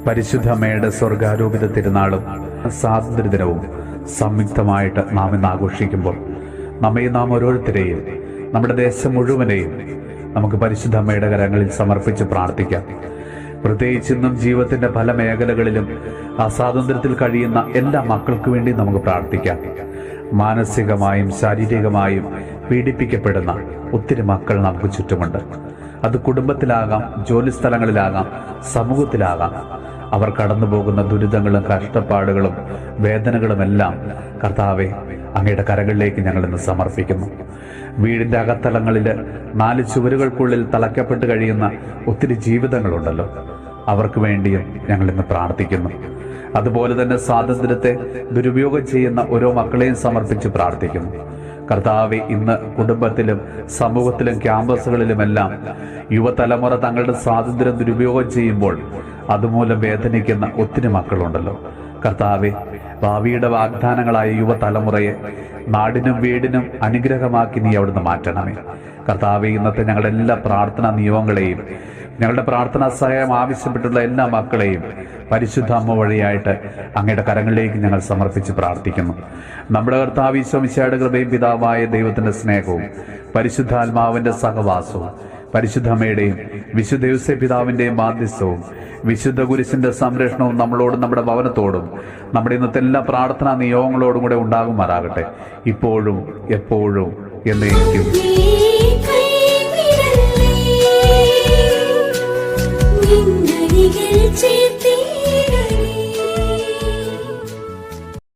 പരിശുദ്ധമ്മയുടെ സ്വർഗാരോപിത തിരുനാളും സ്വാതന്ത്ര്യദിനവും സംയുക്തമായിട്ട് നാം ഇന്ന് ആഘോഷിക്കുമ്പോൾ നാം ഓരോരുത്തരെയും നമ്മുടെ ദേശം മുഴുവനെയും നമുക്ക് പരിശുദ്ധമ്മയുടെ കരങ്ങളിൽ സമർപ്പിച്ച് പ്രാർത്ഥിക്കാം. പ്രത്യേകിച്ച് ഇന്നും ജീവിതത്തിന്റെ പല മേഖലകളിലും അസ്വാതന്ത്ര്യത്തിൽ കഴിയുന്ന എല്ലാ മക്കൾക്ക് വേണ്ടി നമുക്ക് പ്രാർത്ഥിക്കാം. മാനസികമായും ശാരീരികമായും പീഡിപ്പിക്കപ്പെടുന്ന ഒത്തിരി മക്കൾ നമുക്ക് ചുറ്റുമുണ്ട്. അത് കുടുംബത്തിലാകാം, ജോലിസ്ഥലങ്ങളിലാകാം, സമൂഹത്തിലാകാം. അവർ കടന്നു പോകുന്ന ദുരിതങ്ങളും കഷ്ടപ്പാടുകളും വേദനകളുമെല്ലാം കർത്താവെ അങ്ങയുടെ കരങ്ങളിലേക്ക് ഞങ്ങൾ ഇന്ന് സമർപ്പിക്കുന്നു. വീടിന്റെ അകത്തളങ്ങളിൽ 4 ചുവരുകൾക്കുള്ളിൽ തളയ്ക്കപ്പെട്ട് കഴിയുന്ന ഒത്തിരി ജീവിതങ്ങളുണ്ടല്ലോ, അവർക്ക് വേണ്ടിയും ഞങ്ങൾ ഇന്ന് പ്രാർത്ഥിക്കുന്നു. അതുപോലെ തന്നെ സ്വാതന്ത്ര്യത്തെ ദുരുപയോഗം ചെയ്യുന്ന ഓരോ മക്കളെയും സമർപ്പിച്ച് പ്രാർത്ഥിക്കുന്നു. കർത്താവെ, ഇന്ന് കുടുംബത്തിലും സമൂഹത്തിലും ക്യാമ്പസുകളിലുമെല്ലാം യുവതലമുറ തങ്ങളുടെ സ്വാതന്ത്ര്യം ദുരുപയോഗം ചെയ്യുമ്പോൾ അതുമൂലം വേദനിക്കുന്ന ഒത്തിരി മക്കളുണ്ടല്ലോ. കർത്താവെ, ഭാവിയുടെ വാഗ്ദാനങ്ങളായ യുവതലമുറയെ നാടിനും വീടിനും അനുഗ്രഹമാക്കി നീ അവിടുന്ന് മാറ്റണമേ. കർത്താവെ, ഇന്നത്തെ ഞങ്ങളുടെ എല്ലാ പ്രാർത്ഥനാ നിയമങ്ങളെയും ഞങ്ങളുടെ പ്രാർത്ഥനാ സഹായം ആവശ്യപ്പെട്ടുള്ള എല്ലാ മക്കളെയും പരിശുദ്ധ അമ്മ വഴിയായിട്ട് അങ്ങയുടെ കരങ്ങളിലേക്ക് ഞങ്ങൾ സമർപ്പിച്ച് പ്രാർത്ഥിക്കുന്നു. നമ്മുടെ കർത്താവ് ഈശോ മിശിഹായുടെ കൃപയും പിതാവായ ദൈവത്തിന്റെ സ്നേഹവും പരിശുദ്ധാത്മാവിന്റെ സഹവാസവും പരിശുദ്ധമ്മയുടെയും വിശുദ്ധ യോസേപ്പ് പിതാവിന്റെയും മാധ്യസ്ഥവും വിശുദ്ധ കുരിശിന്റെ സംരക്ഷണവും നമ്മളോടും നമ്മുടെ ഭവനത്തോടും നമ്മുടെ ഇന്നത്തെ എല്ലാ പ്രാർത്ഥനാ നിയോഗങ്ങളോടും കൂടെ ഉണ്ടാകുമാറാകട്ടെ, ഇപ്പോഴും എപ്പോഴും എന്നേക്കും.